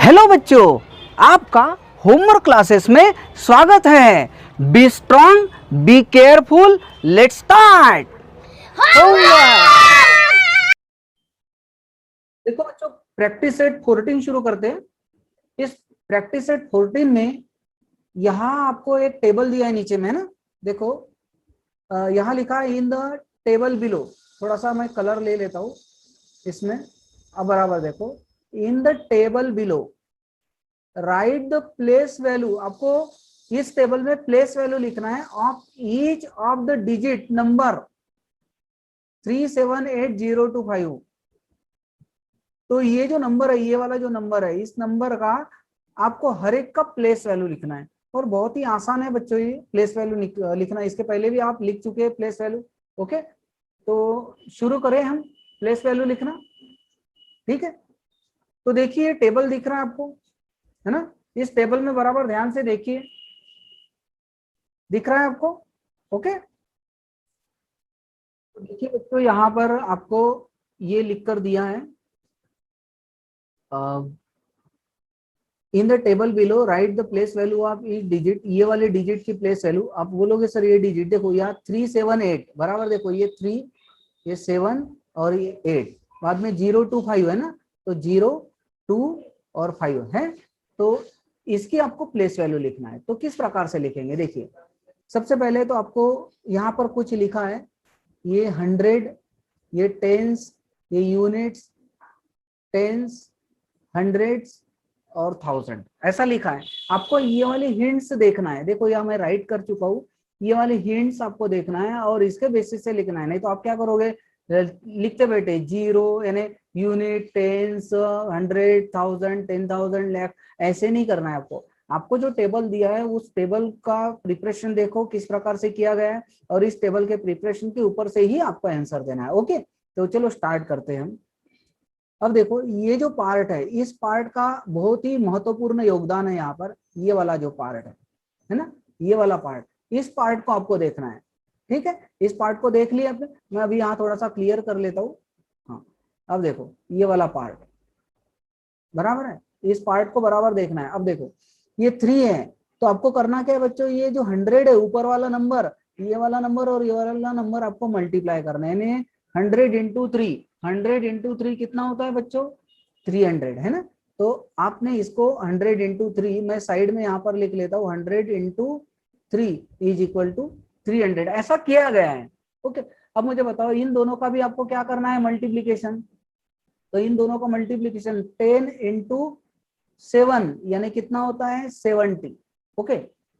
Hello बच्चों, आपका homework classes में स्वागत है। Be strong, be careful, let's start homework. देखो बच्चों, प्रैक्टिस सेट 14 शुरू करते हैं। इस प्रैक्टिस सेट 14 में यहाँ आपको एक टेबल दिया है नीचे में, है ना। देखो यहाँ लिखा है इन द टेबल बिलो। थोड़ा सा मैं कलर ले लेता हूँ इसमें। अब बराबर देखो, in the table below right the place value. आपको इस टेबल में प्लेस वैल्यू लिखना है of each of the digit number 378025। तो ये जो नंबर है, ये वाला जो नंबर है, इस नंबर का आपको हर एक का प्लेस वैल्यू लिखना है। और बहुत ही आसान है बच्चों ये प्लेस वैल्यू लिखना। इसके पहले भी आप लिख चुके हैं प्लेस वैल्यू। ओके, तो शुरू करें हम प्लेस वैल्यू लिखना। ठीक है, तो देखिए टेबल दिख रहा है आपको, है ना। इस टेबल में बराबर ध्यान से देखिए, दिख रहा है आपको। ओके, तो देखिए बच्चों, यहाँ पर आपको ये लिख कर दिया है in the table below right the place value of each digit. ये वाले डिजिट की प्लेस वैल्यू आप बोलोगे सर ये डिजिट देखो यहाँ 378 बराबर। देखो ये 3, ये 7 और ये 8, बाद में 0 2 5 है ना। तो 0 2 और 5 है। तो इसकी आपको प्लेस वैल्यू लिखना है। तो किस प्रकार से लिखेंगे, देखिए सबसे पहले तो आपको यहाँ पर कुछ लिखा है, ये 100, ये टेंस, ये यूनिट्स, टेंस, हंड्रेड्स और 1000 ऐसा लिखा है। आपको ये वाली हिंट्स देखना है। देखो यहाँ मैं राइट कर चुका हूँ, ये वाली हिंट्स आपको देखना है और इसके बेसिस से लिखना है। नहीं तो आप क्या करोगे, लिखते बैठे जीरो यानी यूनिट, टेंस, 100, 1000, 10,000, लाख, ऐसे नहीं करना है आपको। आपको जो टेबल दिया है उस टेबल का प्रिपरेशन देखो किस प्रकार से किया गया है और इस टेबल के प्रिपरेशन के ऊपर से ही आपको आंसर देना है। ओके, तो चलो स्टार्ट करते हैं हम। अब देखो ये जो पार्ट है, इस पार्ट का बहुत ही महत्वपूर्ण योगदान है यहाँ पर। ये वाला जो पार्ट है ना, ये वाला पार्ट, इस पार्ट को आपको देखना है। ठीक है, इस पार्ट को देख लिया आपने। मैं अभी यहाँ थोड़ा सा क्लियर कर लेता हूँ। हाँ, अब देखो ये वाला पार्ट बराबर है, इस पार्ट को बराबर देखना है। अब देखो ये 3 है, तो आपको करना क्या है बच्चों, ये जो 100 है ऊपर वाला नंबर, ये वाला नंबर और ये वाला नंबर आपको मल्टीप्लाई करना है। यानी 100 इंटू 3, 100 इंटू 3 कितना होता है बच्चों, 300 है ना। तो आपने इसको 100 इंटू 3, मैं साइड में यहाँ पर लिख लेता हूँ 100 इंटू 3 इज इक्वल टू 300, ऐसा किया गया है। ओके, अब मुझे बताओ इन दोनों का भी आपको क्या करना है, मल्टीप्लीकेशन। तो इन दोनों का मल्टीप्लीकेशन 10 इंटू 7 यानी कितना होता है 70। ओके,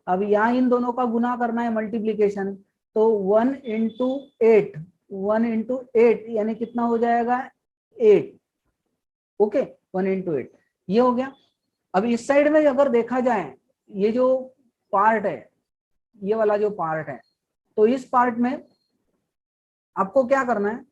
अब यहाँ इन दोनों का गुना करना है मल्टीप्लीकेशन। तो 1 इंटू 8, 1 इंटू 8 यानी कितना हो जाएगा 8। ओके, 1 इंटू 8 ये हो गया। अब इस साइड में अगर देखा जाए, ये जो पार्ट है, ये वाला जो पार्ट है, तो इस पार्ट में आपको क्या करना है,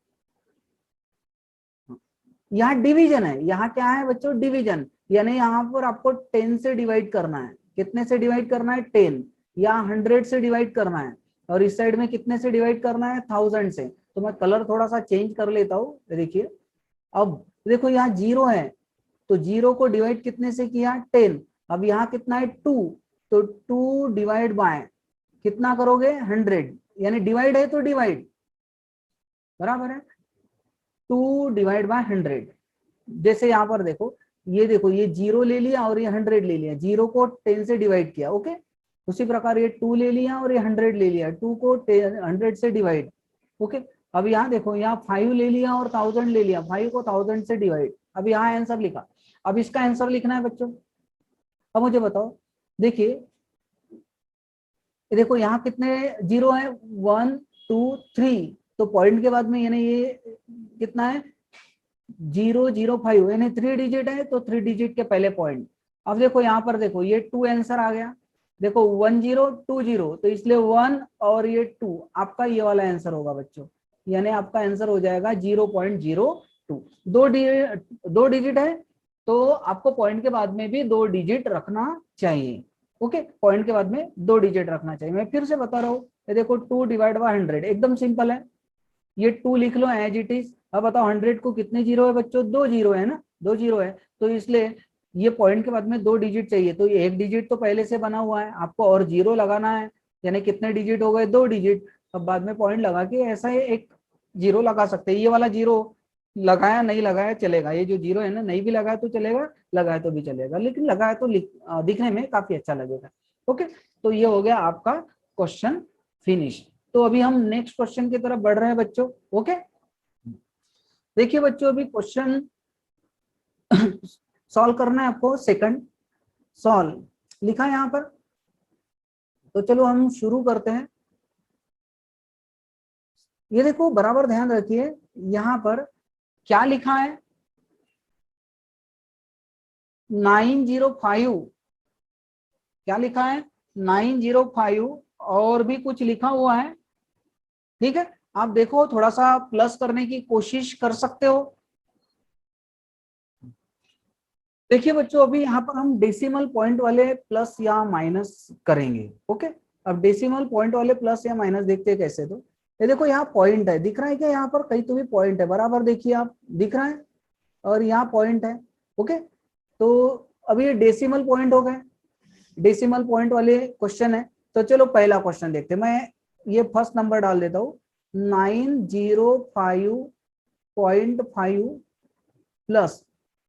यहाँ डिवीजन है। यहाँ क्या है बच्चों, डिवीजन, यानी यहाँ पर आपको 10 से डिवाइड करना है। कितने से डिवाइड करना है, 10, या 100 से डिवाइड करना है। और इस साइड में कितने से डिवाइड करना है, 1000 से। तो मैं कलर थोड़ा सा चेंज कर लेता हूँ। देखिए अब देखो यहाँ 0 है, तो 0 को डिवाइड कितने से किया, 10। अब यहाँ कितना है 2, तो 2 डिवाइड बाय कितना करोगे 100, यानी डिवाइड है तो डिवाइड बराबर है 2 डिवाइड बाय 100। जैसे यहाँ पर देखो, ये देखो ये 0 ले लिया और ये 100 ले लिया, 0 को 10 से डिवाइड किया। ओके, उसी प्रकार ये 2 ले लिया और ये 100 ले लिया, 2 को 100 से डिवाइड। ओके, अब यहाँ देखो यहाँ 5 ले लिया और 1000 ले लिया, 5 को 1000 से डिवाइड। अब यहाँ आंसर लिखा। अब इसका आंसर लिखना है बच्चों। अब मुझे बताओ, देखिए देखो यहाँ कितने 0 है, 1 2 3, तो पॉइंट के बाद में यानी ये कितना है 005, यानी 3 डिजिट है, तो 3 डिजिट के पहले पॉइंट। अब देखो यहाँ पर देखो ये 2 आंसर आ गया। देखो 1020, तो इसलिए 1 और ये 2 आपका ये वाला आंसर होगा बच्चों। यानी आपका आंसर हो जाएगा 0.02। दो डिजिट है, तो आपको पॉइंट के बाद में भी 2 डिजिट रखना चाहिए। ओके, पॉइंट के बाद में 2 डिजिट रखना चाहिए। मैं फिर से बता रहा हूँ, देखो 2 डिवाइड बाय 100 एकदम सिंपल है। ये 2 लिख लो एज इट इज। अब बताओ 100 को कितने जीरो है बच्चों, 2 जीरो है ना, 2 जीरो है। तो इसलिए ये पॉइंट के बाद में 2 डिजिट चाहिए, तो ये 1 डिजिट तो पहले से बना हुआ है आपको, और 0 लगाना है, यानी कितने डिजिट हो गए, 2 डिजिट। अब बाद में पॉइंट लगा के ऐसा एक 0 लगा सकते हैं। ये वाला 0 लगाया नहीं लगाया चलेगा, ये जो 0 है ना, नहीं भी लगाया तो चलेगा, लगाया तो भी चलेगा, लेकिन लगाया तो दिखने में काफी अच्छा लगेगा। ओके, तो ये हो गया आपका क्वेश्चन फिनिश। तो अभी हम नेक्स्ट क्वेश्चन की तरफ बढ़ रहे हैं बच्चों। ओके, देखिए बच्चों, अभी क्वेश्चन सॉल्व करना है आपको। सेकंड सॉल्व लिखा है यहाँ पर, तो चलो हम शुरू करते हैं। ये देखो, बराबर ध्यान रखिए, यहाँ पर क्या लिखा है, 905, क्या लिखा है 905, और भी कुछ लिखा हुआ है। ठीक है, आप देखो, थोड़ा सा प्लस करने की कोशिश कर सकते हो। देखिए बच्चों, अभी यहाँ पर हम डेसिमल पॉइंट वाले प्लस या माइनस करेंगे। ओके, अब डेसिमल पॉइंट वाले प्लस या माइनस देखते हैं कैसे। तो ये देखो, यहाँ पॉइंट है, दिख रहा है क्या, यहाँ पर कहीं तो भी पॉइंट है, बराबर देखिए आप, दिख रहा है, और यहाँ पॉइंट है। ओके, तो अभी ये डेसिमल पॉइंट हो गए, डेसिमल पॉइंट वाले क्वेश्चन है। तो चलो पहला क्वेश्चन देखते हैं। मैं ये फर्स्ट नंबर डाल देता हूँ, 905.5 प्लस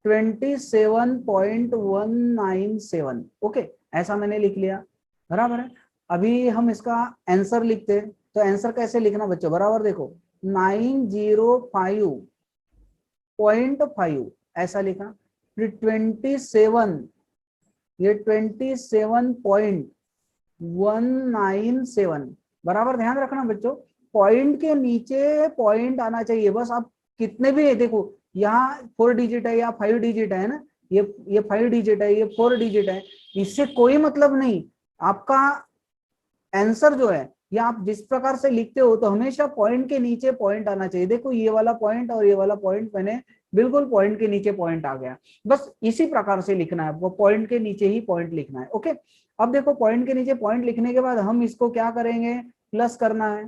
27.197। ओके, ऐसा मैंने लिख लिया, बराबर है। अभी हम इसका आंसर लिखते हैं। तो आंसर कैसे लिखना बच्चों, बराबर देखो, 905.5 ऐसा लिखा, फिर 27, ये 27.197। बराबर ध्यान रखना बच्चों, पॉइंट के नीचे पॉइंट आना चाहिए बस। आप कितने भी है, देखो यहाँ 4 डिजिट है या 5 डिजिट है ना, ये 5 डिजिट है, ये 4 डिजिट है, इससे कोई मतलब नहीं। आपका आंसर जो है, या आप जिस प्रकार से लिखते हो, तो हमेशा पॉइंट के नीचे पॉइंट आना चाहिए। देखो, ये वाला पॉइंट और ये वाला पॉइंट, मैंने बिल्कुल पॉइंट के नीचे पॉइंट आ गया। बस इसी प्रकार से लिखना है आपको, पॉइंट के नीचे ही पॉइंट लिखना है। ओके, अब देखो, पॉइंट के नीचे पॉइंट लिखने के बाद हम इसको क्या करेंगे, प्लस करना है।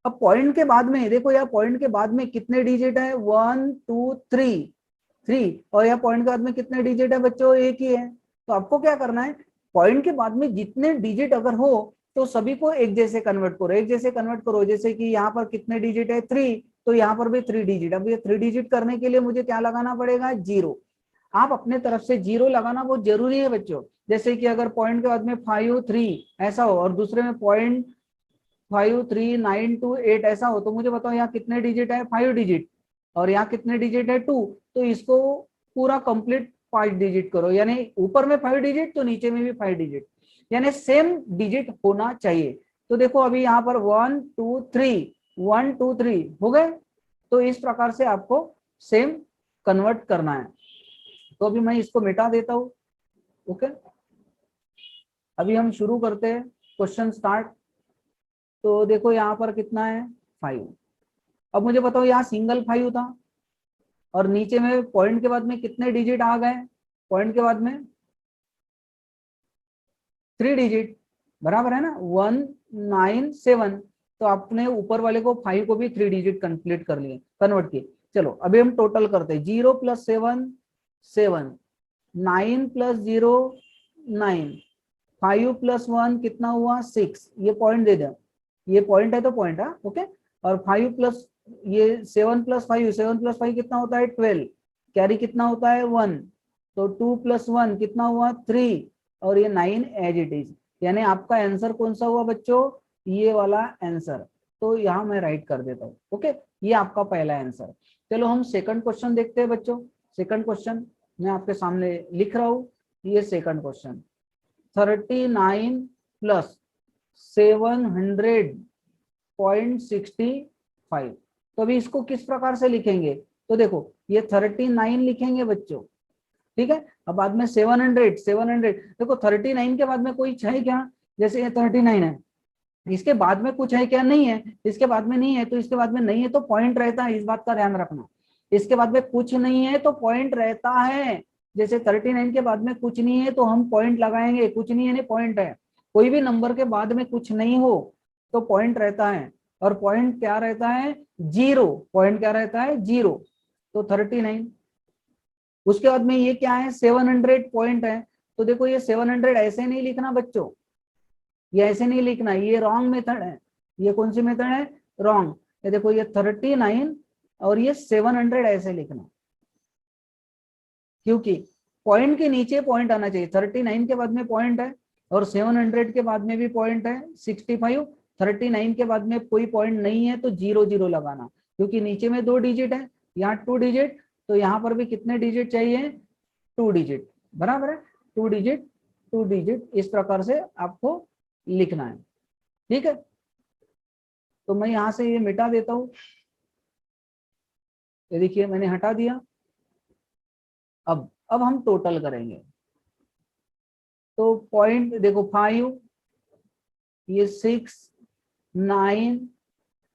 अब पॉइंट के बाद में देखो, यार पॉइंट के बाद में कितने डिजिट है, 1 2 3, और यह पॉइंट के बाद में कितने डिजिट है बच्चों, एक ही है। तो आपको क्या करना है, पॉइंट के बाद में जितने डिजिट अगर हो, तो सभी को एक जैसे कन्वर्ट करो, एक जैसे कन्वर्ट करो। जैसे कि यहाँ पर कितने डिजिट है, 3, तो यहाँ पर भी 3 डिजिट। अब ये 3 डिजिट करने के लिए मुझे क्या लगाना पड़ेगा, 0। आप अपने तरफ से 0 लगाना बहुत जरूरी है बच्चों। जैसे कि अगर पॉइंट के बाद में 5 3 ऐसा हो, और दूसरे में पॉइंट 5 3 9 2 8 ऐसा हो, तो मुझे बताओ यहाँ कितने डिजिट है, 5 डिजिट, और यहाँ कितने डिजिट है, 2। तो इसको पूरा कंप्लीट 5 डिजिट करो, यानी ऊपर में 5 डिजिट तो नीचे में भी 5 डिजिट, यानी सेम डिजिट होना चाहिए। तो देखो, अभी यहाँ पर 1 2 3 1 2 3 हो गए। तो इस प्रकार से आपको सेम कन्वर्ट करना है। तो अभी मैं इसको मिटा देता हूँ। ओके, अभी हम शुरू करते हैं, क्वेश्चन स्टार्ट। तो देखो, यहाँ पर कितना है, 5। अब मुझे बताओ, यहाँ सिंगल 5 था, और नीचे में पॉइंट के बाद में कितने डिजिट आ गए, पॉइंट के बाद में 3 डिजिट, बराबर है ना, 197। तो आपने ऊपर वाले को 5 को भी 3 डिजिट कंप्लीट कर लिए, कन्वर्ट किए। चलो अभी हम टोटल करते हैं, 0 + 7 7, 9 + 0 9, 5 + 1 कितना हुआ, 6। ये पॉइंट दे दो, ये पॉइंट है तो पॉइंट है। ओके, और 5 प्लस ये 7 + 5, 7 + 5 कितना होता है, 12। कैरी कितना होता है, 1। तो 2 + 1 कितना हुआ, 3, और ये 9 एज इट इज। यानी आपका आंसर कौन सा हुआ बच्चों, ये वाला आंसर। तो यहाँ मैं राइट कर देता हूँ। ओके, ये आपका पहला आंसर। चलो हम सेकंड क्वेश्चन देखते हैं बच्चों। सेकंड क्वेश्चन मैं आपके सामने लिख रहा हूँ, ये सेकंड क्वेश्चन, 39 + 700.65। तो अभी इसको किस प्रकार से लिखेंगे, तो देखो, ये 39 लिखेंगे बच्चों, ठीक है। अब बाद में 700 देखो, 39 के बाद में कोई है क्या, जैसे ये 39 है, इसके बाद में कुछ है क्या, नहीं है, इसके बाद में नहीं है, तो इसके बाद में नहीं है तो पॉइंट रहता है, इस बात का ध्यान रखना। इसके बाद में कुछ नहीं है तो पॉइंट रहता है। जैसे 39 के बाद में कुछ नहीं है तो हम पॉइंट लगाएंगे, कुछ नहीं है नहीं पॉइंट है। कोई भी नंबर के बाद में कुछ नहीं हो तो पॉइंट रहता है, और पॉइंट क्या रहता है, 0। पॉइंट क्या रहता है, 0। तो 39 उसके बाद में ये क्या है 700 पॉइंट है, तो देखो ये 700 ऐसे नहीं लिखना बच्चों, ये ऐसे नहीं लिखना, ये रॉन्ग मेथड है। ये कौन सी मेथड है, रॉन्ग। ये देखो ये 39 और ये 700 ऐसे लिखना, क्योंकि पॉइंट के नीचे पॉइंट आना चाहिए। 39 के बाद में पॉइंट है और 700 के बाद में भी पॉइंट है। 65 39 के बाद में कोई पॉइंट नहीं है तो 00 लगाना, क्योंकि नीचे में 2 डिजिट है, यहाँ 2 डिजिट, तो यहाँ पर भी कितने डिजिट चाहिए, 2 डिजिट, बराबर है, 2 डिजिट 2 डिजिट, इस प्रकार से आपको लिखना है। ठीक है, तो मैं यहाँ से ये मिटा देता हूँ, ये देखिए मैंने हटा दिया। अब हम टोटल करेंगे, तो पॉइंट देखो 5, ये 6, 9,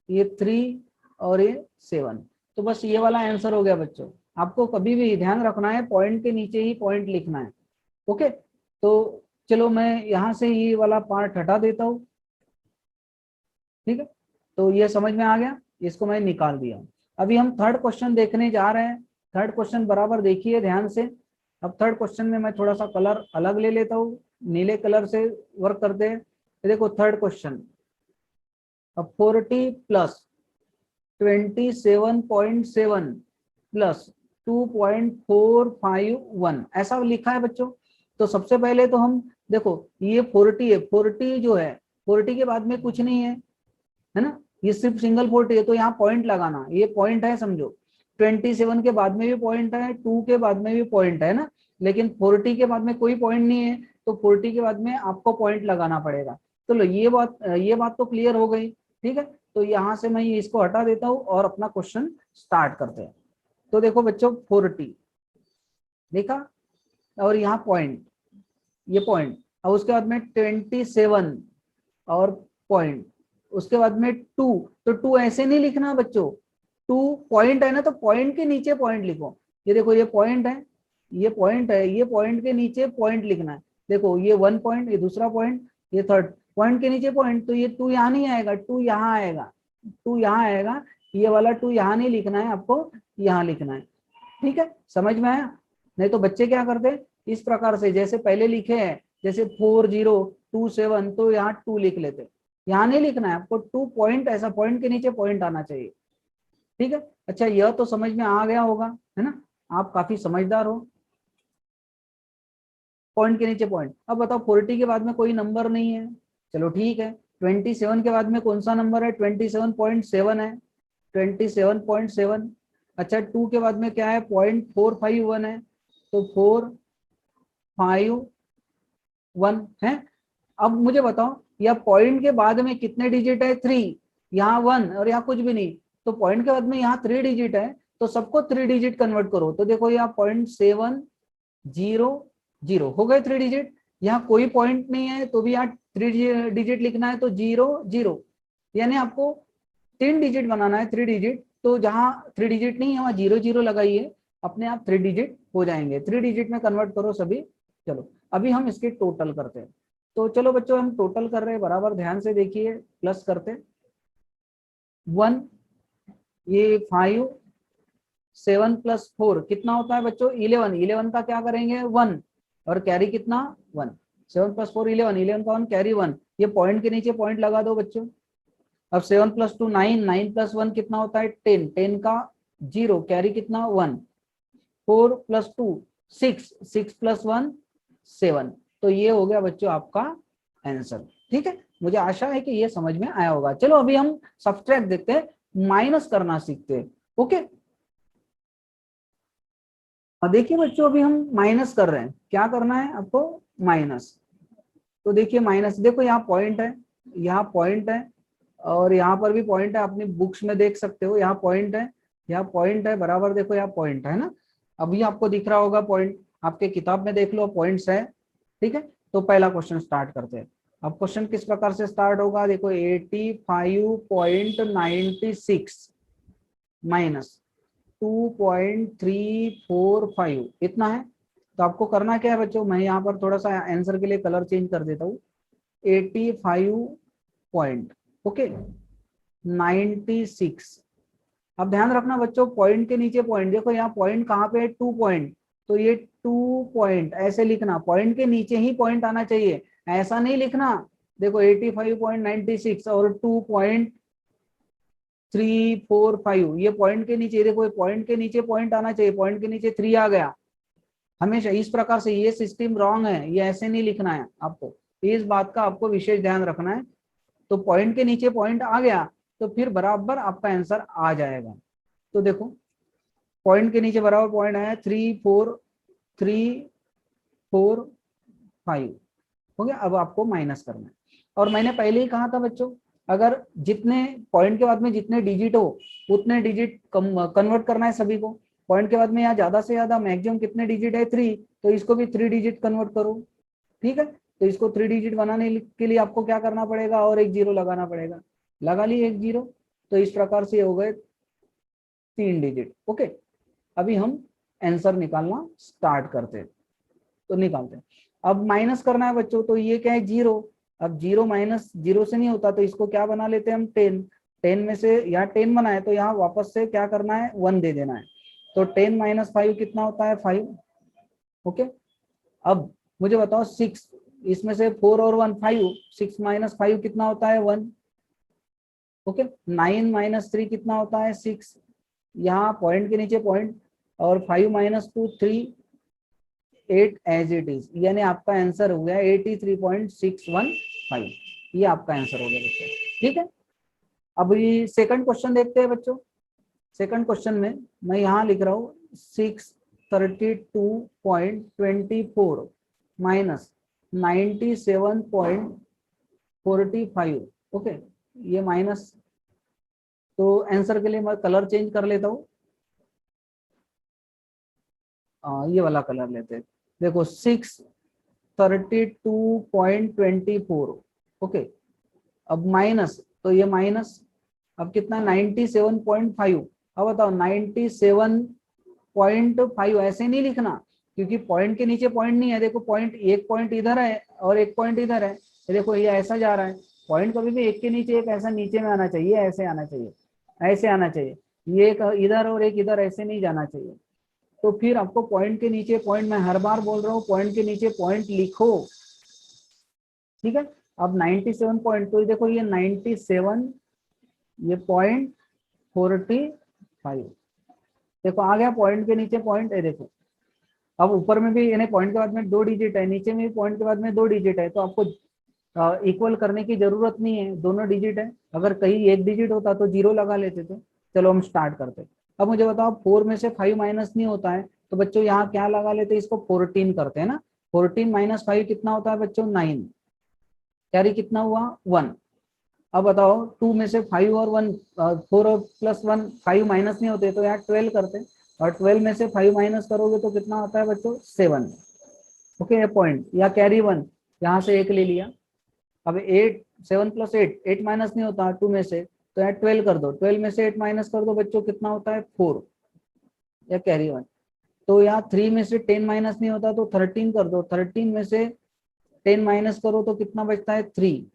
ये 3 और ये 7, तो बस ये वाला आंसर हो गया बच्चों। आपको कभी भी ध्यान रखना है पॉइंट के नीचे ही पॉइंट लिखना है। ओके, तो चलो मैं यहाँ से ये वाला पार्ट हटा देता हूँ। ठीक है, तो ये समझ में आ गया, इसको मैं निकाल दिया। अभी हम थर्ड क्वेश्चन देखने जा रहे हैं। थर्ड क्वेश्चन बराबर देखिए ध्यान से। अब थर्ड क्वेश्चन में मैं थोड़ा सा कलर अलग ले लेता हूँ, नीले कलर से वर्क करते हैं। देखो थर्ड क्वेश्चन, अब 40 प्लस 27.7 प्लस 2.451 ऐसा लिखा है बच्चों। तो सबसे पहले तो हम देखो ये 40 है, 40 जो है 40 के बाद में कुछ नहीं है, है ना, ये सिर्फ सिंगल 40 है, तो यहाँ पॉइंट लगाना, ये पॉइंट है समझो। 27 के बाद में भी पॉइंट है, 2 के बाद में भी पॉइंट है ना, लेकिन 40 के बाद में कोई पॉइंट नहीं है, तो 40 के बाद में आपको पॉइंट लगाना पड़ेगा। चलो ये बात तो क्लियर हो गई। ठीक है, तो यहाँ से मैं इसको हटा देता हूँ और अपना क्वेश्चन स्टार्ट करते हैं। तो देखो बच्चों 40 देखा, और यहाँ पॉइंट, ये पॉइंट, और उसके बाद में 27 और पॉइंट, उसके बाद में 2, तो 2 ऐसे नहीं लिखना बच्चों, 2 पॉइंट है ना, तो पॉइंट के नीचे पॉइंट लिखो। ये देखो ये पॉइंट है, ये पॉइंट है, ये पॉइंट के नीचे पॉइंट लिखना है। देखो ये 1 पॉइंट, ये दूसरा पॉइंट, ये थर्ड पॉइंट के नीचे पॉइंट, तो ये 2 यहाँ नहीं आएगा, 2 यहाँ आएगा, 2 यहाँ आएगा, ये वाला 2 यहाँ नहीं लिखना है, आपको यहाँ लिखना है। ठीक है, समझ में आया। नहीं तो बच्चे क्या करते हैं इस प्रकार से, जैसे पहले लिखे हैं, जैसे 4027, तो यहाँ 2 लिख लेते, यहाँ नहीं लिखना है आपको, 2 पॉइंट, ऐसा पॉइंट के नीचे पॉइंट आना चाहिए। ठीक है, अच्छा यह तो समझ में आ गया होगा, है ना, आप काफी समझदार हो। पॉइंट के नीचे पॉइंट। अब बताओ 40 के बाद में कोई नंबर नहीं है, चलो ठीक है। 27 के बाद में कौन सा नंबर है, 27.7 है, 27.7। अच्छा 2 के बाद में क्या है, 0.451 है, तो 451 है। अब मुझे बताओ या पॉइंट के बाद में कितने डिजिट है, 3, यहाँ 1 और यहाँ कुछ भी नहीं, तो पॉइंट के बाद में यहाँ 3 डिजिट है, तो सबको 3 डिजिट कन्वर्ट करो। तो देखो यहाँ 0.700 हो गए 3 डिजिट। यहाँ कोई पॉइंट नहीं है तो भी यहाँ 3 डिजिट लिखना है, तो 00, यानी आपको 3 डिजिट बनाना है, 3 डिजिट, तो जहाँ 3 डिजिट नहीं है वहाँ 00 लगाइए, अपने आप 3 डिजिट हो जाएंगे। 3 डिजिट में कन्वर्ट करो सभी। चलो अभी हम इसके टोटल करते हैं। तो चलो बच्चों हम टोटल कर रहे हैं, बराबर ध्यान से देखिए, प्लस करते 1, ये 5, 7 प्लस 4 कितना होता है बच्चों, 11, 11 का क्या करेंगे 1, और कैरी कितना 1, 7 प्लस 4 11, 11 का 1 कैरी 1, ये पॉइंट के नीचे पॉइंट लगा दो बच्चों। अब 7 प्लस 2 9, 9 प्लस 1 कितना होता है 10, 10 का 0, कैरी कितना 1, 4 प्लस 2 6, 6 प्लस 1 7, तो ये हो गया बच्चों आपका आंसर। ठीक है, मुझे आशा है कि ये समझ में आया होगा। चलो अभी हम सब्ट्रैक्ट देखते हैं, माइनस करना सीखते हैं। ओके, और देखिए बच्चों अभी हम माइनस कर रहे हैं, क्या करना है आपको, माइनस। तो देखिए माइनस, देखो यहाँ पॉइंट है, यहाँ पॉइंट है, और यहाँ पर भी पॉइंट है, अपनी बुक्स में देख सकते हो, यहाँ पॉइंट है, यहाँ पॉइंट है, बराबर देखो यहाँ पॉइंट है ना, अभी आपको दिख रहा होगा पॉइंट, आपके किताब में देख लो पॉइंट्स है। ठीक है, तो पहला क्वेश्चन स्टार्ट करते हैं। अब क्वेश्चन किस प्रकार से स्टार्ट होगा, देखो 85.96 माइनस 2.345 इतना है। तो आपको करना क्या है बच्चों, मैं यहाँ पर थोड़ा सा आंसर के लिए कलर चेंज कर देता हूँ। 85 पॉइंट, ओके 96। अब ध्यान रखना बच्चों, पॉइंट के नीचे पॉइंट, देखो यहाँ पॉइंट कहाँ पे है, 2 पॉइंट, तो ये 2 पॉइंट ऐसे लिखना, पॉइंट के नीचे ही पॉइंट आना चाहिए, ऐसा नहीं लिखना। देखो 85.96 और 2.345 ये पॉइंट के नीचे, देखो पॉइंट के नीचे पॉइंट आना चाहिए, पॉइंट के नीचे 3 आ गया हमेशा इस प्रकार से। ये सिस्टम रॉन्ग है, ये ऐसे नहीं लिखना है आपको, इस बात का आपको विशेष ध्यान रखना है। तो पॉइंट के नीचे पॉइंट आ गया तो फिर बराबर आपका आंसर आ जाएगा। तो देखो पॉइंट के नीचे बराबर पॉइंट आया 3.435 हो गया। अब आपको माइनस करना है। और मैंने पहले ही कहा था बच्चों, अगर जितने पॉइंट के बाद में जितने डिजिट हो उतने डिजिट कन्वर्ट करना है सभी को। पॉइंट के बाद में यहाँ ज्यादा से ज्यादा मैक्सिमम कितने डिजिट है 3, तो इसको भी 3 डिजिट कन्वर्ट करो। ठीक है, तो इसको 3 डिजिट बनाने के लिए आपको क्या करना पड़ेगा, और एक जीरो लगाना पड़ेगा। लगा ली एक जीरो, तो इस प्रकार से हो गए 3 डिजिट। ओके, अभी हम आंसर निकालना स्टार्ट करते हैं, तो निकालते हैं। अब माइनस करना है बच्चों, तो ये क्या है 0। अब 0 माइनस 0 से नहीं होता, तो इसको क्या बना लेते हैं हम 10। 10 में से यहाँ 10 बना है, तो यहाँ वापस से क्या करना है 1 दे देना है। तो 10 माइनस 5 कितना होता है 5। ओके, अब मुझे बताओ 6, इसमें से 4 और 1 5, 6 माइनस 5 कितना होता है 1। ओके, 9 माइनस 3 कितना होता है 6, यहाँ पॉइंट के नीचे पॉइंट, और 5 माइनस 2 3, 8 एज इट इज, यानी आपका आंसर हो गया 83.615। ये आपका आंसर हो गया बच्चों। ठीक है, अब ये सेकंड क्वेश्चन देखते हैं बच्चों। सेकंड क्वेश्चन में मैं यहाँ लिख रहा हूँ 632.24 माइनस 97.45। ओके, ये माइनस, तो आंसर के लिए मैं कलर चेंज कर लेता हूँ। ये वाला कलर लेते हैं। देखो 632.24। ओके, अब माइनस, तो ये माइनस, अब कितना 97.5। अब बताओ 97.5 ऐसे नहीं लिखना, क्योंकि पॉइंट के नीचे पॉइंट नहीं है। देखो पॉइंट, एक पॉइंट इधर है और एक पॉइंट इधर है, देखो ये ऐसा जा रहा है। पॉइंट कभी भी एक के नीचे एक ऐसा नीचे में आना चाहिए, ऐसे आना चाहिए, ऐसे आना चाहिए। ये एक इधर और एक इधर, ऐसे नहीं जाना चाहिए। तो फिर आपको पॉइंट के नीचे पॉइंट, मैं हर बार बोल रहा हूँ पॉइंट के नीचे पॉइंट लिखो। ठीक है, अब 97 पॉइंट, तो देखो ये 97, ये .45, देखो आ गया पॉइंट के नीचे पॉइंट है। देखो अब ऊपर में भी यानी पॉइंट के बाद में 2 डिजिट है, नीचे में भी पॉइंट के बाद में 2 डिजिट है, तो आपको इक्वल करने की जरूरत नहीं है, दोनों डिजिट है। अगर कहीं एक डिजिट होता तो 0 लगा लेते थे। चलो हम स्टार्ट करते। अब मुझे बताओ 4 में से 5 माइनस नहीं होता है, तो बच्चों यहाँ क्या लगा लेते हैं, इसको 14 करते हैं ना। 14 माइनस 5 कितना होता है बच्चों 9, कैरी कितना हुआ 1। अब बताओ 2 में से 5 और 1, 4 और प्लस 1 5 माइनस नहीं होते, तो यहाँ 12 करते, और 12 में से 5 माइनस करोगे तो कितना होता है बच्चों 7। ओके, पॉइंट या कैरी 1, यहाँ से एक ले लिया। अब 8, 7 प्लस 8, 8 माइनस नहीं होता 2 में से, तो यहाँ 12 कर दो, 12 में से 8 माइनस कर दो बच्चों, कितना होता है 4 या कैरी 1। तो यहाँ 3 में से 10 माइनस नहीं होता, तो 13 कर दो, 13 में से 10 माइनस करो तो कितना बचता है 3,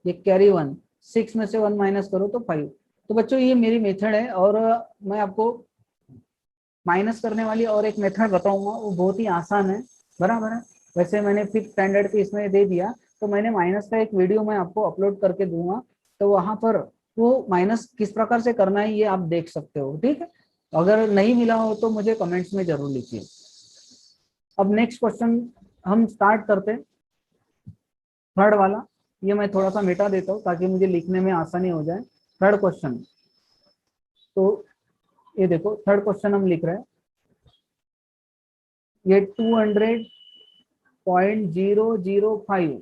ये कैरी 1। 6 में से 1 माइनस करो तो 5। तो बच्चों ये मेरी मेथड है, और मैं आपको माइनस करने वाली और एक मेथड बताऊंगा, वो बहुत ही आसान है, बराबर है। वैसे मैंने 5th स्टैंडर्ड के इसमें दे दिया, तो मैंने माइनस का एक वीडियो मैं आपको अपलोड करके दूंगा, तो वहां पर वो माइनस किस प्रकार से करना है ये आप देख सकते हो। ठीक है, अगर नहीं मिला हो तो मुझे कमेंट्स में जरूर लिखिए। अब नेक्स्ट क्वेश्चन हम स्टार्ट करते हैं, थर्ड वाला। ये मैं थोड़ा सा मिटा देता हूँ ताकि मुझे लिखने में आसानी हो जाए। थर्ड क्वेश्चन, तो ये देखो थर्ड क्वेश्चन हम लिख रहे हैं, ये 200.005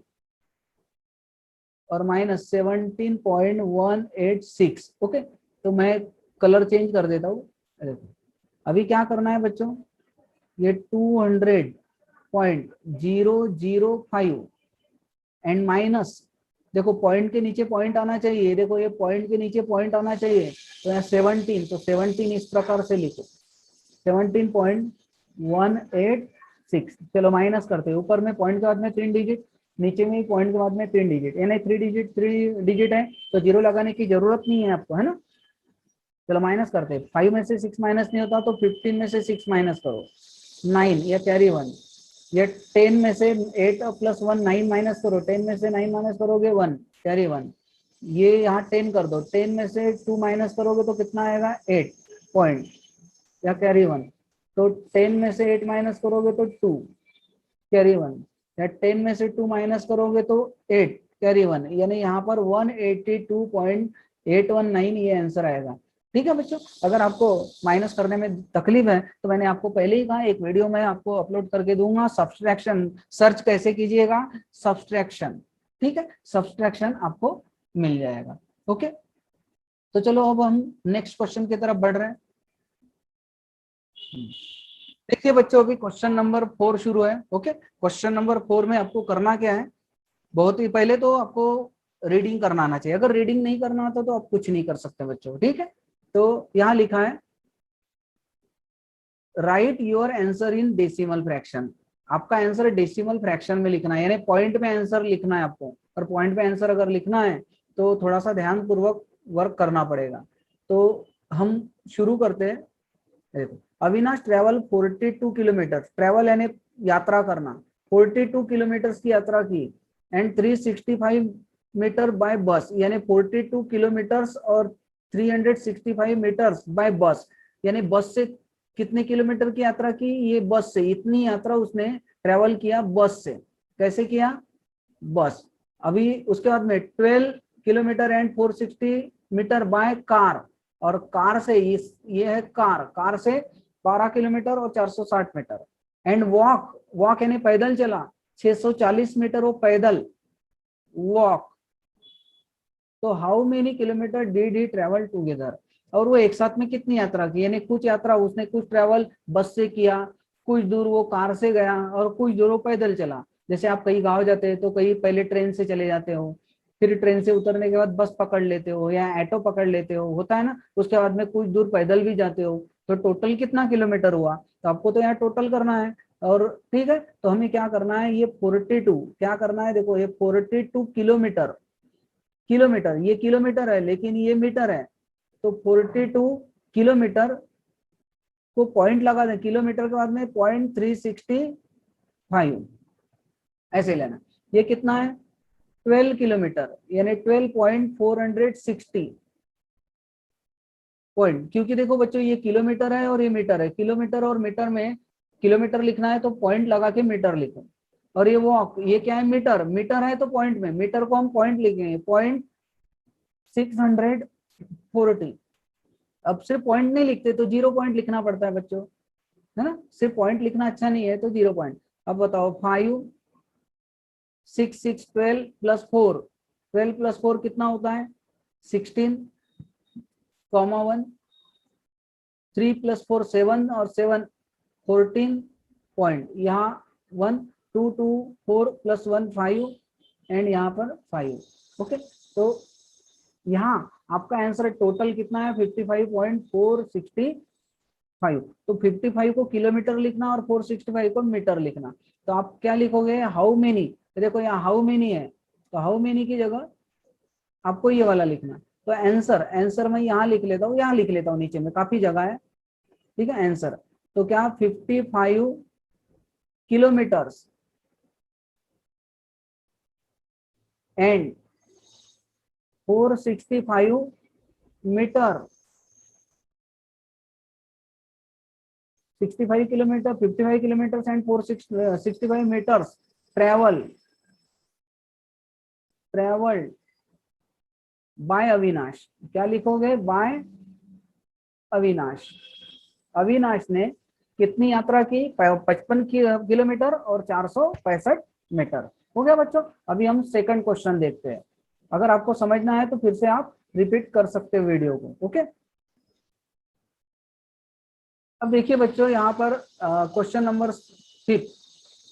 और माइनस 17.186। ओके, तो मैं कलर चेंज कर देता हूँ। अभी क्या करना है बच्चों, ये 200.005 एंड माइनस, देखो पॉइंट के नीचे पॉइंट आना चाहिए, देखो ये पॉइंट के नीचे पॉइंट आना चाहिए, तो यहाँ 17, तो 17 इस प्रकार से लिखो 17.186। चलो माइनस करते हैं, ऊपर में पॉइंट के बाद में 3 डिजिट, नीचे में पॉइंट के बाद में 3 डिजिट, यानी 3 डिजिट है, तो 0 लगाने की जरूरत नहीं है आपको, है ना। चलो माइनस करते हैं, 5 में से 6 माइनस नहीं होता, तो 15 में से 6 माइनस करो, 9 या कैरी 1, ये 10 में से 8 प्लस 1 9 माइनस करो, 10 में से 9 माइनस करोगे 1 कैरी 1, ये यहाँ 10 कर दो, 10 में से 2 माइनस करोगे तो कितना आएगा 8 पॉइंट या कैरी 1, तो 10 में से 8 माइनस करोगे तो 2 कैरी 1, या 10 में से 2 माइनस करोगे तो 8 कैरी 1, यानी यहाँ पर 182.819 ये आंसर आएगा। ठीक है बच्चों, अगर आपको माइनस करने में तकलीफ है तो मैंने आपको पहले ही कहा एक वीडियो में आपको अपलोड करके दूंगा, सब्सट्रैक्शन सर्च कैसे कीजिएगा, सब्सट्रैक्शन, ठीक है, सब्सट्रैक्शन आपको मिल जाएगा। ओके, तो चलो अब हम नेक्स्ट क्वेश्चन की तरफ बढ़ रहे हैं। देखिए बच्चों, अभी क्वेश्चन नंबर 4 शुरू है। ओके, क्वेश्चन नंबर 4 में आपको करना क्या है, बहुत ही पहले तो आपको रीडिंग करना आना चाहिए, अगर रीडिंग नहीं करना आता तो आप कुछ नहीं कर सकते बच्चों। ठीक है, तो यहाँ लिखा है right your answer in decimal fraction, आपका आंसर डेसिमल फ्रैक्शन में लिखना है, यानी पॉइंट में आंसर लिखना है आपको, और पॉइंट में आंसर अगर लिखना है तो थोड़ा सा ध्यान पूर्वक वर्क करना पड़ेगा। तो हम शुरू करते हैं। देखो, अविनाश ट्रेवल 42 किलोमीटर, ट्रेवल यानी यात्रा करना, 42 किलोमीटर की यात्रा की, एंड 365 मीटर बाय बस, यानी 42 किलोमीटर्स और 365 मीटर्स बाय बस, यानी बस से कितने किलोमीटर की यात्रा की, ये बस से इतनी यात्रा उसने ट्रेवल किया बस से। कैसे किया, बस। अभी उसके बाद में 12 kilometre and 460 metre by car, और कार से ये है कार से 12 किलोमीटर और 460 मीटर, एंड वॉक यानी पैदल चला 640 मीटर वो पैदल वॉक। तो how many kilometre did he travel together, और वो एक साथ में कितनी यात्रा की, यानी कुछ यात्रा उसने कुछ ट्रेवल बस से किया, कुछ दूर वो कार से गया, और कुछ दूर वो पैदल चला। जैसे आप कहीं गांव जाते हैं तो कहीं पहले ट्रेन से चले जाते हो, फिर ट्रेन से उतरने के बाद बस पकड़ लेते हो या ऑटो पकड़ लेते हो, होता है ना, उसके बाद में कुछ दूर पैदल भी जाते हो, तो टोटल कितना किलोमीटर हुआ, तो आपको तो यहाँ टोटल करना है। और ठीक है, तो हमें क्या करना है, ये 42 क्या करना है, देखो ये 42 किलोमीटर, किलोमीटर ये किलोमीटर है लेकिन ये मीटर है, तो 42 किलोमीटर को पॉइंट लगा दें, किलोमीटर के बाद में 0.365 ऐसे लेना। ये कितना है 12 किलोमीटर, यानी 12.460 पॉइंट, क्योंकि देखो बच्चों ये किलोमीटर है और ये मीटर है, किलोमीटर और मीटर में किलोमीटर लिखना है तो पॉइंट लगा के मीटर लिखो, और ये वॉक ये क्या है मीटर, मीटर है तो पॉइंट में, मीटर को हम पॉइंट लिखेंगे 0.640। अब सिर्फ पॉइंट नहीं लिखते तो 0 पॉइंट लिखना पड़ता है बच्चों, है ना, सिर्फ पॉइंट लिखना अच्छा नहीं है तो 0 पॉइंट। अब बताओ 5 6 6 12 प्लस 4, 12 प्लस 4 कितना होता है 16, कॉमा 1, 3 प्लस 4 7 और 7 14 पॉइंट, यहाँ 1 2 2 4 प्लस 1 5 एंड यहाँ पर 5। ओके, तो यहाँ आपका आंसर टोटल कितना है 55.465, तो 55 को किलोमीटर लिखना और 465 को मीटर लिखना, तो आप क्या लिखोगे हाउ मेनी, तो देखो यहाँ हाउ मेनी है, तो हाउ मेनी की जगह आपको ये वाला लिखना, तो आंसर मैं यहाँ लिख लेता हूँ, यहाँ लिख लेता हूँ, नीचे में काफी जगह है। ठीक है, आंसर तो क्या 55 kilometres and 465 metre, 65 kilometre 55 kilometre and 465 metres travelled by Avinash, क्या लिखोगे बाय अविनाश, अविनाश ने कितनी यात्रा की 55 किलोमीटर और 465 मीटर। हो गया बच्चों, अभी हम सेकंड क्वेश्चन देखते हैं, अगर आपको समझना है तो फिर से आप रिपीट कर सकते हो वीडियो को। ओके, अब देखिए बच्चों यहाँ पर क्वेश्चन नंबर 5,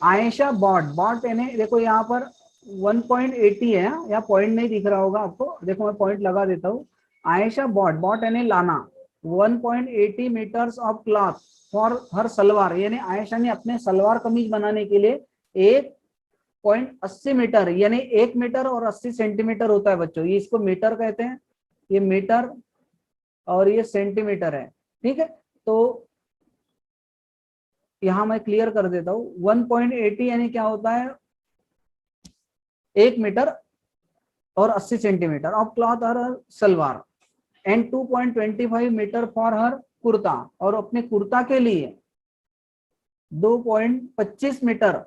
आयशा बॉट यानी देखो यहाँ पर 1.80 है, या पॉइंट नहीं दिख रहा होगा आपको, देखो मैं पॉइंट लगा देता हूँ। आयशा बॉट यानी लाना 1.80 metres of cloth for her salwar, यानी आयशा ने अपने सलवार कमीज बनाने के लिए 1.80 मीटर, यानी 1 मीटर और 80 सेंटीमीटर होता है बच्चों, ये इसको मीटर कहते हैं, ये मीटर और ये सेंटीमीटर है। ठीक है, तो यहाँ मैं क्लियर कर देता हूँ, 1.80 यानी क्या होता है, 1 मीटर और 80 सेंटीमीटर ऑफ क्लॉथ और salwar, and 2.25 metre for her kurta, और अपने कुर्ता के लिए 2.25 मीटर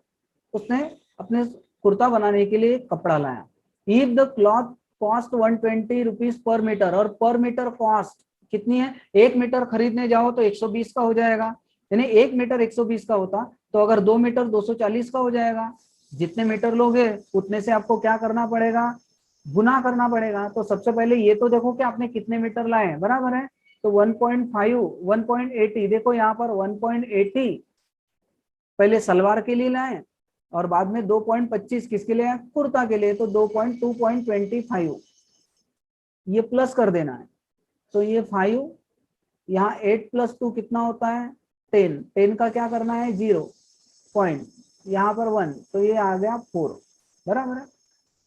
उसने अपने कुर्ता बनाने के लिए कपड़ा लाया। If the cloth cost 120 rupees per metre, और पर मीटर कॉस्ट कितनी है, 1 मीटर खरीदने जाओ तो 120 का हो जाएगा, यानी 1 मीटर 120 का होता तो अगर 2 मीटर 240 का हो जाएगा। जितने मीटर लोगे उतने से आपको क्या करना पड़ेगा, गुना करना पड़ेगा। तो सबसे पहले ये तो देखो कि आपने कितने मीटर लाए, बराबर है। तो 1.5 1.80, देखो यहाँ पर 1.80 पहले सलवार के लिए लाए और बाद में 2.25 किसके लिए, कुर्ता के लिए, तो 2.25 ये प्लस कर देना है। तो ये 5, यहाँ 8 + 2 कितना होता है, 10, 10 का क्या करना है 0 पॉइंट, यहाँ पर 1, तो ये आ गया 4, बराबर है।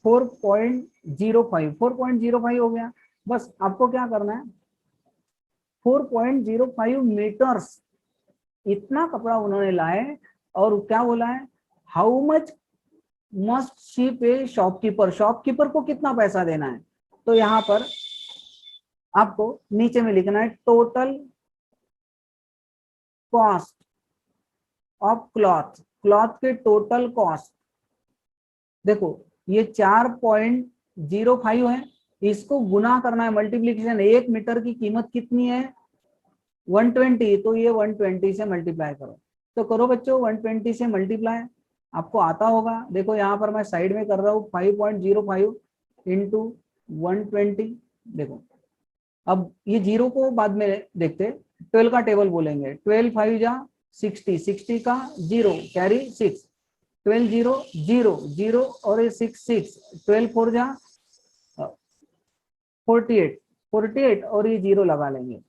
4.05 हो गया। बस आपको क्या करना है, 4.05 मीटर्स इतना कपड़ा उन्होंने लाए, और क्या बोला है, हाउ मच मस्ट शी पे शॉपकीपर, शॉपकीपर को कितना पैसा देना है। तो यहाँ पर आपको नीचे में लिखना है total cost of cloth, cloth के टोटल कॉस्ट। देखो ये 4.05 है, इसको गुना करना है, मल्टीप्लीकेशन। 1 मीटर की कीमत कितनी है 120, तो ये 120 से मल्टीप्लाई करो। तो करो बच्चों 120 से मल्टीप्लाई, आपको आता होगा। देखो यहाँ पर मैं साइड में कर रहा हूँ 5.05 इंटू 120। देखो अब ये जीरो को बाद में देखते, 12 का टेबल बोलेंगे, 12 5 जा 60, 60 का 0 कैरी 6, 12 0 0 0 और ये 6 6, 12 4 जा 48 48 और ये 0 लगा लेंगे,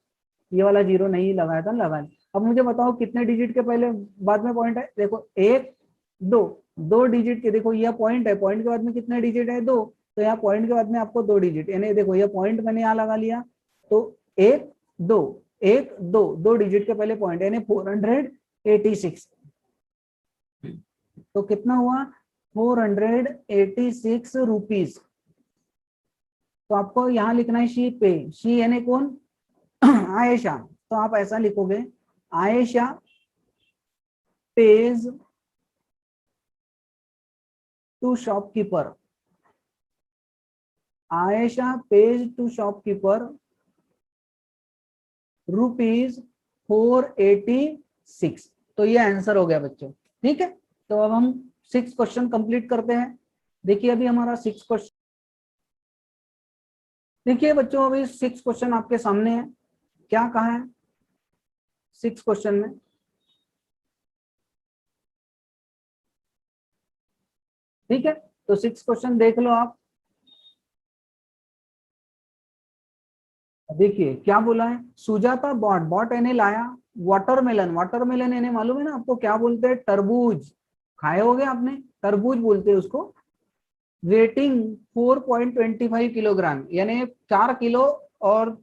ये वाला 0 नहीं लगाया था, लगा। अब मुझे बताओ कितने डिजिट के पहले बाद में पॉइंट है, देखो 1 2, 2 डिजिट के, देखो यह पॉइंट है, पॉइंट के बाद में कितने डिजिट है 2, तो यहाँ पॉइंट के बाद में आपको 2 डिजिट, यानी देखो ये पॉइंट मैंने यहाँ लगा लिया, तो 1 2 1 2 2 डिजिट के पहले पॉइंट, यानी 486। तो कितना हुआ 486 रुपीज। तो आपको यहाँ लिखना है शी पे, शी यानी कौन, आयशा। तो आप ऐसा लिखोगे Ayesha pays to shopkeeper, Ayesha pays to shopkeeper ₹486। तो ये आंसर हो गया बच्चों, ठीक है। तो अब हम 6 क्वेश्चन कंप्लीट करते हैं। देखिए अभी हमारा 6 क्वेश्चन, देखिए बच्चों अभी 6 क्वेश्चन आपके सामने है। क्या कहा है 6 क्वेश्चन में, ठीक है। तो 6 क्वेश्चन देख लो आप। देखिए क्या बोला है, सुजाता बॉट, बॉट यानी लाया वाटरमेलन, वाटरमेलन यानी मालूम है ना आपको क्या बोलते हैं, तरबूज, खाए होगे आपने, तरबूज बोलते हैं उसको। वेटिंग 4.25 किलोग्राम, यानी 4 किलो और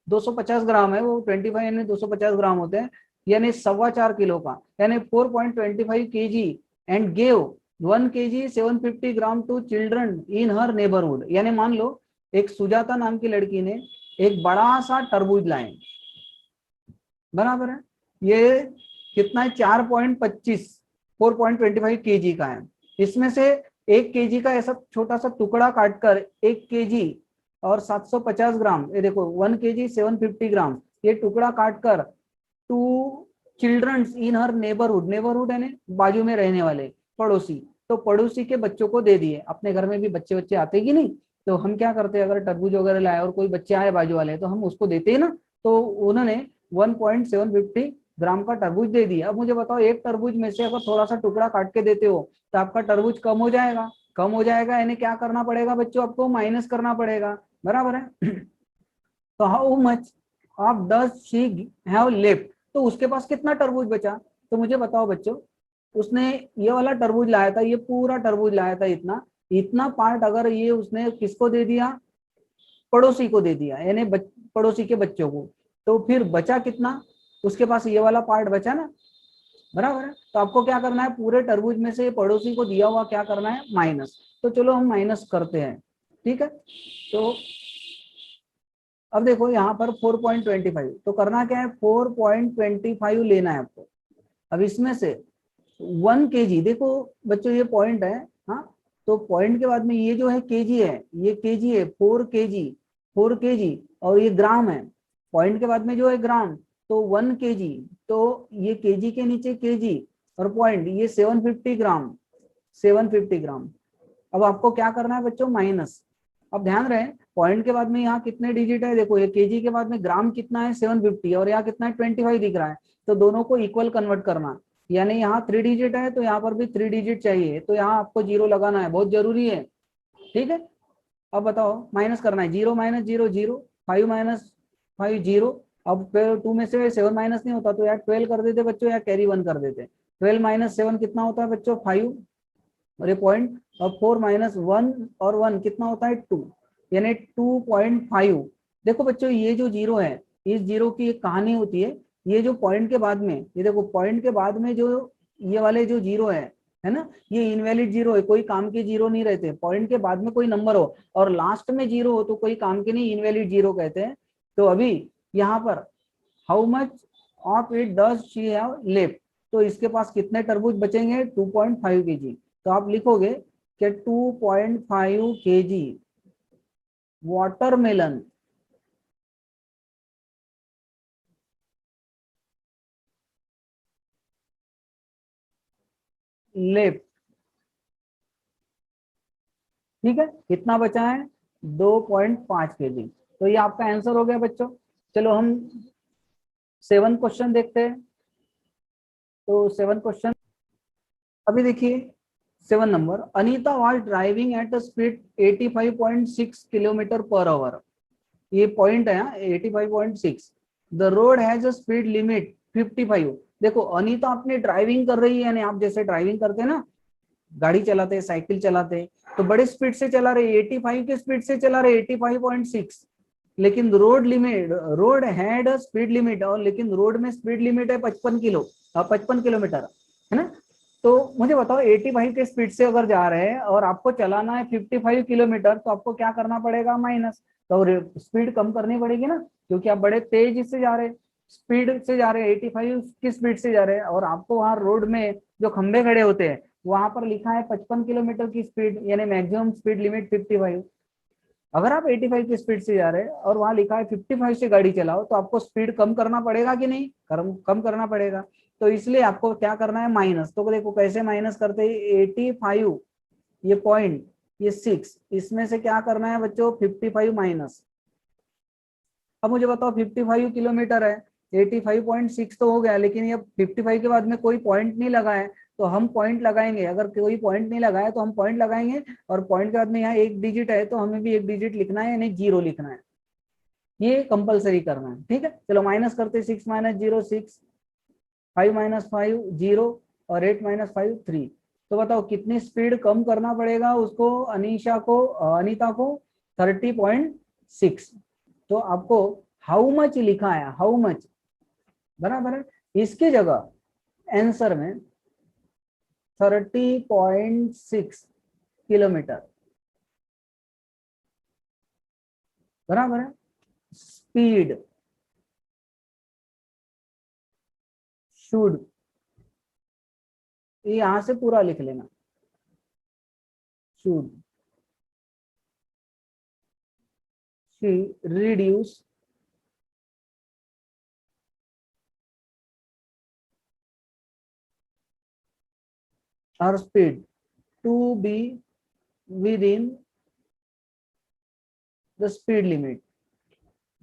250 ग्राम है वो, 25 यानी 250 ग्राम होते हैं, यानी 4.25 किलो का, यानी 4.25 kg, and gave 1 kg 750 gram to children in her neighbourhood. यानी मान लो एक सुजाता नाम की लड़की ने एक बड़ा सा तरबूज लाए, बराबर है, ये कितना है 4.25 kg का है। इसमें से 1 kg का ऐसा छोटा सा टुकड़ा काटकर 1 kg और 750 ग्राम, ये देखो 1 kg 750 ग्राम, ये टुकड़ा काटकर to childrens in her neighbourhood, neighbourhood यानी बाजू में रहने वाले, पड़ोसी, तो पड़ोसी के बच्चों को दे दिए। अपने घर में भी बच्चे आते कि नहीं, तो हम क्या करते हैं, अगर तरबूज वगैरह लाए और कोई बच्चे आए बाजू वाले, तो हम उसको देते हैं ना। तो उन्होंने 1.750 ग्राम का तरबूज दे दिया। अब मुझे बताओ एक तरबूज में से अगर थोड़ा सा टुकड़ा काट के देते हो तो आपका तरबूज कम हो जाएगा, कम हो जाएगा, यानी क्या करना पड़ेगा बच्चों, आपको माइनस करना पड़ेगा, बराबर है। तो how much of does she have left, तो उसके पास कितना तरबूज बचा। तो मुझे बताओ बच्चों, उसने ये वाला तरबूज लाया था, ये पूरा तरबूज लाया था, इतना इतना पार्ट अगर ये उसने किसको दे दिया, पड़ोसी को दे दिया, यानी पड़ोसी के बच्चों को, तो फिर बचा कितना, उसके पास ये वाला पार्ट बचा ना, बराबर है। तो आपको क्या करना है, पूरे तरबूज में से पड़ोसी को दिया हुआ क्या करना है, माइनस। तो चलो हम माइनस करते हैं, ठीक है। तो अब देखो यहाँ पर 4.25, तो करना क्या है, 4.25 लेना है आपको। अब इसमें से 1 kg, देखो बच्चों ये पॉइंट है, हाँ, तो पॉइंट के बाद में ये जो है केजी है, ये केजी है, 4 kg, 4 kg, और ये ग्राम है, पॉइंट के बाद में जो है ग्राम, तो 1 kg, तो ये केजी के नीचे केजी और पॉइंट, ये 750 ग्राम, 750 ग्राम। अब आपको क्या करना है बच्चों, माइनस। अब ध्यान रहे पॉइंट के बाद में यहाँ कितने डिजिट है, देखो ये केजी के बाद में ग्राम कितना है 750, और यहाँ कितना है 25 दिख रहा है, तो दोनों को इक्वल कन्वर्ट करना, यानी यहाँ 3 डिजिट है तो यहाँ पर भी 3 डिजिट चाहिए, तो यहाँ आपको 0 लगाना है, बहुत जरूरी है, ठीक है। अब बताओ माइनस करना है, 0 माइनस 0 0, 5 माइनस 5 0। अब 2 में से 7 माइनस नहीं होता तो यार 12 कर देते बच्चों, या कैरी 1 कर देते। 12 माइनस 7 कितना होता है बच्चों, 5, और ये पॉइंट। अब 4 माइनस 1 और 1 कितना होता है 2, यानी 2.5। देखो बच्चों ये जो 0 है, इस 0 की एक कहानी होती है, ये जो पॉइंट के बाद में, ये देखो पॉइंट के बाद में जो ये वाले जो 0 है ना, ये इनवैलिड 0 है, कोई काम के 0 नहीं रहते। पॉइंट के बाद में कोई नंबर हो और लास्ट में 0 हो तो कोई काम के नहीं, इनवैलिड 0 कहते हैं। तो अभी यहाँ पर how much of it does she have left, तो इसके पास कितने तरबूज बचेंगे, 2.5 kg। तो आप लिखोगे कि 2.5 kg वाटरमेलन लेफ्ट, ठीक है। कितना बचा है, 2.5 kg। तो ये आपका आंसर हो गया बच्चों। चलो हम 7 क्वेश्चन देखते हैं। तो 7 क्वेश्चन, अभी देखिए 7 number, Anita was driving at a speed 85.6 kilometre per hour, ये पॉइंट है 85.6, the road has a speed limit 55। देखो अनीता अपनी ड्राइविंग कर रही है, यानी आप जैसे ड्राइविंग करते हैं ना, गाड़ी चलाते हैं, साइकिल चलाते हैं, तो बड़े स्पीड से चला रहे, 85 के स्पीड से चला रहे, 85.6, लेकिन रोड हैड स्पीड लिमिट, और लेकिन रोड में स्पीड लिमिट है 55 किलोमीटर, है ना। तो मुझे बताओ 85 के स्पीड से अगर जा रहे हैं और आपको चलाना है 55 किलोमीटर, तो आपको क्या करना पड़ेगा, माइनस। तो स्पीड कम करनी पड़ेगी ना, क्योंकि आप बड़े तेज से जा रहे हैं, स्पीड से जा रहे हैं, 85 की स्पीड से जा रहे हैं, और आपको वहां रोड में जो खंबे खड़े होते हैं वहां पर लिखा है 55 किलोमीटर की स्पीड, यानी मैक्सिमम स्पीड लिमिट 55। अगर आप 85 की स्पीड से जा रहे हैं और वहां लिखा है 55 से गाड़ी चलाओ, तो आपको स्पीड कम करना पड़ेगा कि नहीं, कम करना पड़ेगा। तो इसलिए आपको क्या करना है, माइनस। तो देखो कैसे माइनस करते हैं, 85, ये पॉइंट, ये 6, इसमें से क्या करना है बच्चों, 55 माइनस। अब मुझे बताओ 55 किलोमीटर है, 85.6 तो हो गया, लेकिन ये 55 के बाद में कोई पॉइंट नहीं लगा है, तो हम पॉइंट लगाएंगे। अगर कोई पॉइंट नहीं लगाया तो हम पॉइंट लगाएंगे, और पॉइंट के बाद में यहाँ एक डिजिट है तो हमें भी एक डिजिट लिखना है, यानी 0 लिखना है, ये कंपलसरी करना है, ठीक है। चलो माइनस करते, 6 माइनस 0 6, 5 माइनस 5 0, और 8 माइनस 5 3। तो बताओ कितनी स्पीड कम करना पड़ेगा उसको, अनीता को 30.6। तो आपको हाउ मच लिखा है, हाउ मच, बराबर है, इसकी जगह आंसर में 30.6 किलोमीटर, बराबर है। स्पीड शुड, ये यहां से पूरा लिख लेना, should she reduce her speed to be within the speed limit.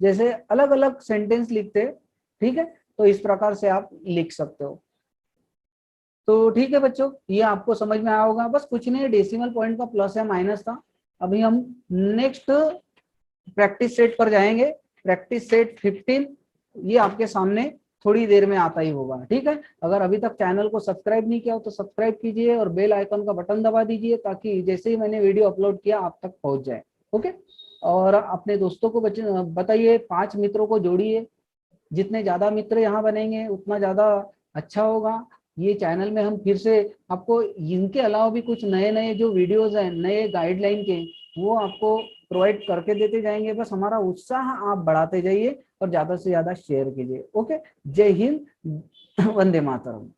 जैसे अलग अलग सेंटेंस लिखते हैं, ठीक है, तो इस प्रकार से आप लिख सकते हो। तो ठीक है बच्चों, ये आपको समझ में आया होगा, बस कुछ नहीं, डेसिमल पॉइंट का प्लस है माइनस था। अभी हम नेक्स्ट प्रैक्टिस सेट पर जाएंगे, प्रैक्टिस सेट 15, ये आपके सामने थोड़ी देर में आता ही होगा, ठीक है। अगर अभी तक चैनल को सब्सक्राइब नहीं किया हो तो सब्सक्राइब कीजिए और बेल आइकन का बटन दबा दीजिए, ताकि जैसे ही मैंने वीडियो अपलोड किया आप तक पहुंच जाए, ओके। और अपने दोस्तों को बताइए, 5 मित्रों को जोड़िए, जितने ज्यादा मित्र यहाँ बनेंगे उतना ज्यादा अच्छा होगा। ये चैनल में हम फिर से आपको इनके अलावा भी कुछ नए नए जो वीडियोस हैं नए गाइडलाइन के, वो आपको प्रोवाइड करके देते जाएंगे। बस हमारा उत्साह आप बढ़ाते जाइए और ज्यादा से ज्यादा शेयर कीजिए। ओके, जय हिंद, वंदे मातरम।